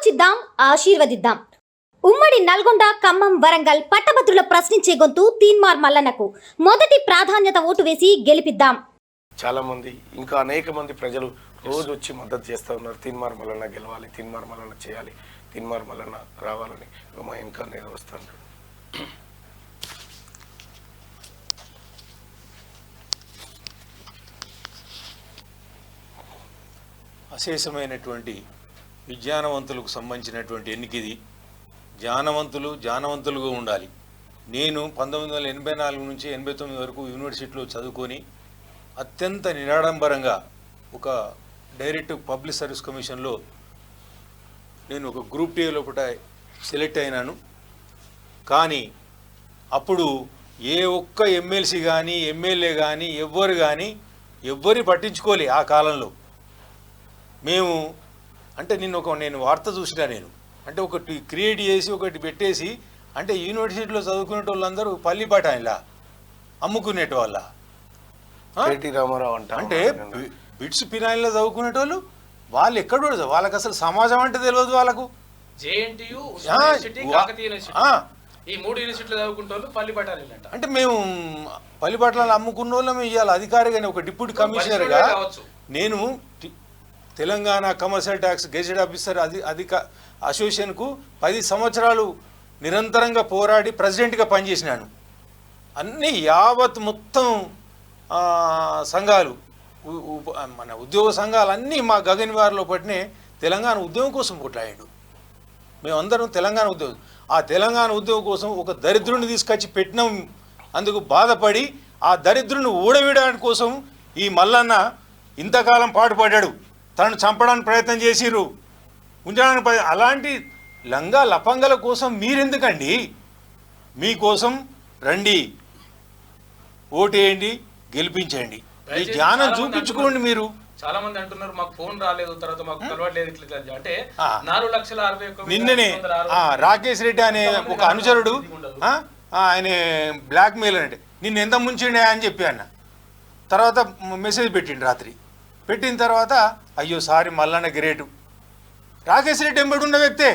ఆలోచిద్దాం, ఆశీర్వదిద్దాం. ఉమ్మడి నల్గొండ, ఖమ్మం, వరంగల్ పట్టభద్రుల ప్రశ్నించే గొంతు తీన్మార్ మల్లన్నకు మొదటి ప్రాధాన్యత ఓటు వేసి గెలిపిద్దాం. చాలా మంది ఇంకా అనేక మంది ప్రజలు రోజు వచ్చి మద్దతు చేస్తూ ఉన్నారు. తీన్మార్ మల్లన్న గెలవాలి, తీన్మార్ మల్లన్న చేయాలి, తీన్మార్ మల్లన్న రావాలని. మా ఇంకా నేను వస్తాను. అశేషమైనటువంటి విజ్ఞానవంతులకు సంబంధించినటువంటి ఎన్నికది. జ్ఞానవంతులుగా ఉండాలి. నేను 1984 నుంచి 89 వరకు యూనివర్సిటీలో చదువుకొని అత్యంత నిరాడంబరంగా ఒక డైరెక్ట్ పబ్లిక్ సర్వీస్ కమిషన్లో నేను ఒక గ్రూప్ టీ లోపల సెలెక్ట్ అయినాను. కానీ అప్పుడు ఏ ఒక్క ఎమ్మెల్సీ కానీ ఎమ్మెల్యే కానీ ఎవ్వరు పట్టించుకోలే. ఆ కాలంలో మేము అంటే నేను వార్త చూసినా. నేను అంటే ఒకటి క్రియేట్ చేసి ఒకటి పెట్టేసి అంటే యూనివర్సిటీలో చదువుకునే వాళ్ళందరూ పల్లి బఠానీలా అమ్ముకునేట వాళ్ళ అంటే బిట్స్ పినాయిల్లో చదువుకునేటోళ్ళు వాళ్ళు ఎక్కడ వాళ్ళకి అసలు సమాజం అంటే తెలియదు. వాళ్ళకు అంటే మేము పల్లి బఠానీలు అమ్ముకున్న వాళ్ళం ఇవాళ అధికారిగానే ఒక డిప్యూటీ కమిషనర్గా నేను Telangana commercial tax gazette officer అసోసియేషన్కు 10 సంవత్సరాలు నిరంతరంగా పోరాడి ప్రెసిడెంట్గా పనిచేసినాను. అన్నీ యావత్ మొత్తం సంఘాలు మన ఉద్యోగ సంఘాలు అన్నీ మా గగన్వారిలో పట్టినే తెలంగాణ ఉద్యమం కోసం కొట్లాడాడు. మేమందరం తెలంగాణ ఉద్యోగం. ఆ తెలంగాణ ఉద్యమం కోసం ఒక దరిద్రుని తీసుకొచ్చి పెట్టినాం. అందుకు బాధపడి ఆ దరిద్రుని ఊడవేయడానికి కోసం ఈ మల్లన్న ఇంతకాలం పాటుపడ్డాడు. తనను చంపడానికి ప్రయత్నం చేసిర్రు, ఉంచడానికి. అలాంటి లంగా లపంగల కోసం మీరెందుకండి? మీకోసం రండి, ఓటేయండి, గెలిపించండి, ఈ జ్ఞానం చూపించుకోండి. మీరు చాలా మంది అంటున్నారు మాకు ఫోన్ రాలేదు, తర్వాత మాకు కలవట్లేదు, ఇట్లా అంటే 4,61,000 నిన్ననే రాకేష్ రెడ్డి అనే ఒక అనుచరుడు ఆయన బ్లాక్ మెయిల్ అంటే నిన్ను ఎంత ముంచిండే అని చెప్పి అన్న. తర్వాత మెసేజ్ పెట్టిండు రాత్రి. పెట్టిన తర్వాత అయ్యో సారీ మల్లన్న గ్రేటు. రాకేష్ రెడ్డి ఎంబడి ఉన్న వ్యక్తే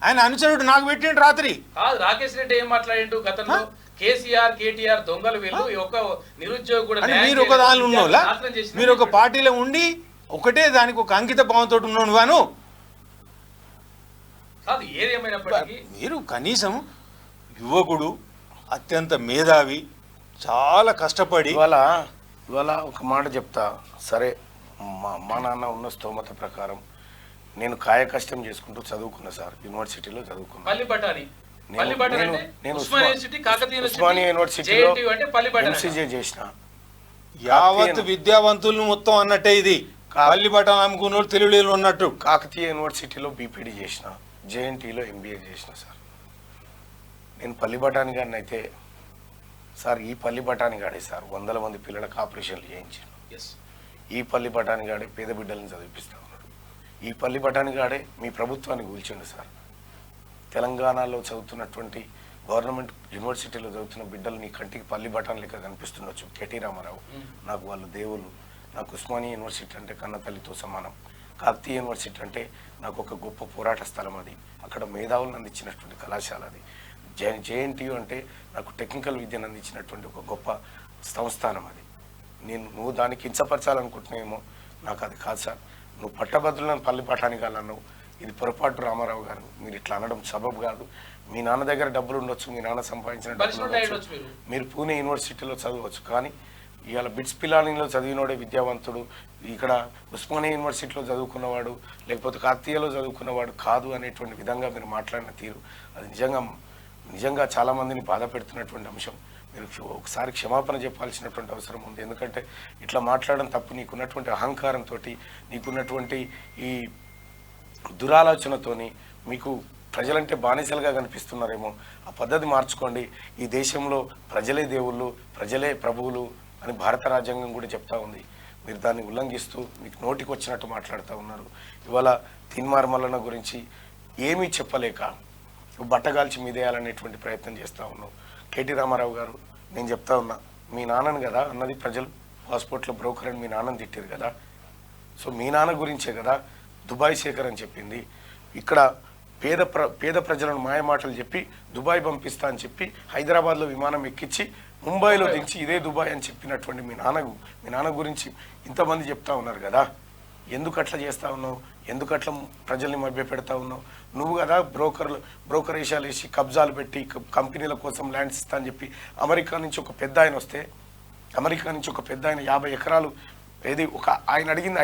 ఆయన అనుచరుడు నాకు పెట్టిండు రాత్రి. రాకేష్ రెడ్డి ఏం మాట్లాడిండు గతంలో? కేసీఆర్ కేటీఆర్ దొంగలు వీళ్ళు, ఒక నిరుద్యోగి కూడా. మీరు ఒక దానిలో ఉన్నోళ్ళ, మీరు ఒక పార్టీలో ఉండి ఒకటే దానికి ఒక అంకిత భావంతో ఉన్నాను గాను. మీరు కనీసం యువకుడు, అత్యంత మేధావి, చాలా కష్టపడి ఇవాళ ఒక మాట చెప్తా. సరే, మా నాన్న ఉన్న స్తోమత ప్రకారం నేను కాయ కష్టం చేసుకుంటూ చదువుకున్నా సార్. యూనివర్సిటీలో చదువుకున్నా. నేను ఉస్మానియా యూనివర్సిటీలో ఎంసీజే చేసిన. యావత్ విద్యావంతులను మొత్తం అన్నట్టే ఇది. పల్లిబట్టలు అమ్ముకున్న తెలుగులో ఉన్నట్టు. కాకతీయ యూనివర్సిటీలో బీపీడీ చేసిన, జేఎన్టీలో ఎంబీఏ చేసిన సార్. నేను పల్లిబటాని గారిని అయితే సార్, ఈ పల్లిబటాని గాడే సార్ 100 మంది పిల్లలకు ఆపరేషన్లు చేయించాను. ఈ పల్లిబటాని గాడే పేద బిడ్డలను చదివిపిస్తా ఉన్నాడు. ఈ పల్లిబటాని గాడే మీ ప్రభుత్వాన్ని కూల్చిండు సార్. తెలంగాణలో చదువుతున్నటువంటి గవర్నమెంట్ యూనివర్సిటీలో చదువుతున్న బిడ్డలు నీ కంటికి పల్లి బఠాన్ లెక్క కనిపిస్తుండొచ్చు. కేటీ రామారావు నాకు వాళ్ళు దేవుళ్ళు. నాకు ఉస్మానియా యూనివర్సిటీ అంటే కన్న తల్లితో సమానం. కాకతీయ యూనివర్సిటీ అంటే నాకు ఒక గొప్ప పోరాట స్థలం. అది అక్కడ మేధావులను అందించినటువంటి కళాశాల. అది జేఎన్టీయూ అంటే నాకు టెక్నికల్ విద్యను అందించినటువంటి ఒక గొప్ప సంస్థానం. అది నువ్వు దాన్ని కించపరచాలనుకుంటున్నావేమో, నాకు అది కాదు సార్. నువ్వు పట్టభద్రులను పల్లి బఠానికి అన్నావు. ఇది పొరపాటు రామారావు గారు. మీరు ఇట్లా అనడం సబబు కాదు. మీ నాన్న దగ్గర డబ్బులు ఉండొచ్చు, మీ నాన్న సంపాదించిన డబ్బులు ఉండొచ్చు, మీరు పూణే యూనివర్సిటీలో చదవచ్చు. కానీ ఇవాళ బిట్స్ పిలానీలో చదివినోడే విద్యావంతుడు, ఇక్కడ ఉస్మానియా యూనివర్సిటీలో చదువుకున్నవాడు లేకపోతే కాకతీయలో చదువుకున్నవాడు కాదు అనేటువంటి విధంగా మీరు మాట్లాడిన తీరు అది నిజంగా చాలామందిని బాధ పెడుతున్నటువంటి అంశం. మీరు ఒకసారి క్షమాపణ చెప్పాల్సినటువంటి అవసరం ఉంది. ఎందుకంటే ఇట్లా మాట్లాడడం తప్పు. నీకున్నటువంటి అహంకారంతో, నీకున్నటువంటి ఈ దురాలోచనతోని మీకు ప్రజలంటే బానిసలుగా కనిపిస్తున్నారేమో. ఆ పద్ధతి మార్చుకోండి. ఈ దేశంలో ప్రజలే దేవుళ్ళు, ప్రజలే ప్రభువులు అని భారత రాజ్యాంగం కూడా చెప్తా ఉంది. మీరు దాన్ని ఉల్లంఘిస్తూ మీకు నోటికి వచ్చినట్టు మాట్లాడుతూ ఉన్నారు. ఇవాళ తీన్మార్ మల్లన్న గురించి ఏమీ చెప్పలేక బట్టగాల్చి మీదేయాలనేటువంటి ప్రయత్నం చేస్తూ ఉన్నావు. కేటీ రామారావు గారు, నేను చెప్తా ఉన్నా, మీ నాన్నని కదా అన్నది ప్రజలు. పాస్పోర్ట్లో బ్రోకర్ అని మీ నాన్నని తిట్టారు కదా. సో మీ నాన్న గురించే కదా దుబాయ్ శేఖర్ అని చెప్పింది. ఇక్కడ పేద ప్రజలను మాయమాటలు చెప్పి దుబాయ్ పంపిస్తా అని చెప్పి హైదరాబాద్లో విమానం ఎక్కించి ముంబైలో దించి ఇదే దుబాయ్ అని చెప్పినటువంటి మీ నాన్న గురించి ఇంతమంది చెప్తా ఉన్నారు కదా. ఎందుకు అట్లా చేస్తా ఉన్నావు? ఎందుకు అట్లా ప్రజల్ని మభ్య పెడతా ఉన్నావు? నువ్వు కదా బ్రోకరేషాలు వేసి కబ్జాలు పెట్టి కంపెనీల కోసం ల్యాండ్స్ ఇస్తా అని చెప్పి అమెరికా నుంచి ఒక పెద్ద ఆయన వస్తే, అమెరికా నుంచి ఒక పెద్ద ఆయన 50 ఎకరాలు ఆయన అడిగింది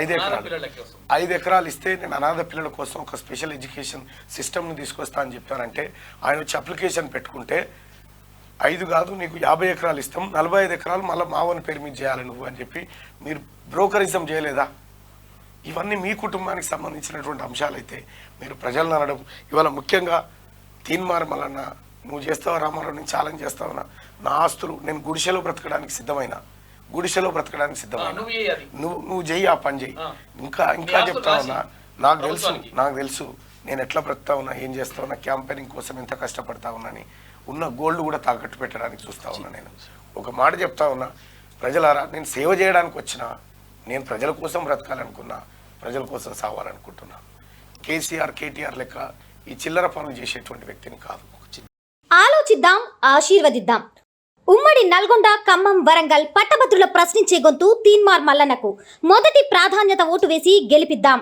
5 ఎకరాలు ఇస్తే నేను అనాథ పిల్లల కోసం ఒక స్పెషల్ ఎడ్యుకేషన్ సిస్టమ్ను తీసుకొస్తా అని చెప్పారంటే ఆయన వచ్చి అప్లికేషన్ పెట్టుకుంటే 5 కాదు నీకు 50 ఎకరాలు ఇస్తాం, 45 ఎకరాలు మళ్ళీ మావని పేరు మీద చేయాలి నువ్వు అని చెప్పి మీరు బ్రోకరిజం చేయలేదా? ఇవన్నీ మీ కుటుంబానికి సంబంధించినటువంటి అంశాలైతే మీరు ప్రజలను అనడం. ఇవాళ ముఖ్యంగా తీన్మార్ మల్లన్న నువ్వు చేస్తావా రామారావు, నేను ఛాలెంజ్ చేస్తావునా? నా ఆస్తులు నేను గుడిసెలో బ్రతకడానికి సిద్ధమైన నువ్వు చెయ్యి, ఆ పని చెయ్యి. ఇంకా చెప్తా ఉన్నా, నాకు తెలుసు నేను ఎట్లా బ్రతుకుతా ఉన్నా, ఏం చేస్తా ఉన్నా, క్యాంపెయినింగ్ కోసం ఎంత కష్టపడతా ఉన్నాని, ఉన్న గోల్డ్ కూడా తాకట్టు పెట్టడానికి చూస్తా ఉన్నా. నేను ఒక మాట చెప్తా ఉన్నా, ప్రజలారా నేను సేవ చేయడానికి వచ్చిన, నేను ప్రజల కోసం బ్రతకాలనుకున్నా, ప్రజల కోసం సావాలనుకుంటున్నా. కేసీఆర్ కేటీఆర్ లెక్క ఈ చిల్లర పనులు చేసేటువంటి వ్యక్తిని కాదు. ఆలోచిద్దాం, ఆశీర్వదిద్దాం. ఉమ్మడి నల్గొండ, ఖమ్మం, వరంగల్ పట్టభద్రుల ప్రశ్నించే గొంతు తీన్మార్ మల్లన్నకు మొదటి ప్రాధాన్యత ఓటు వేసి గెలిపిద్దాం.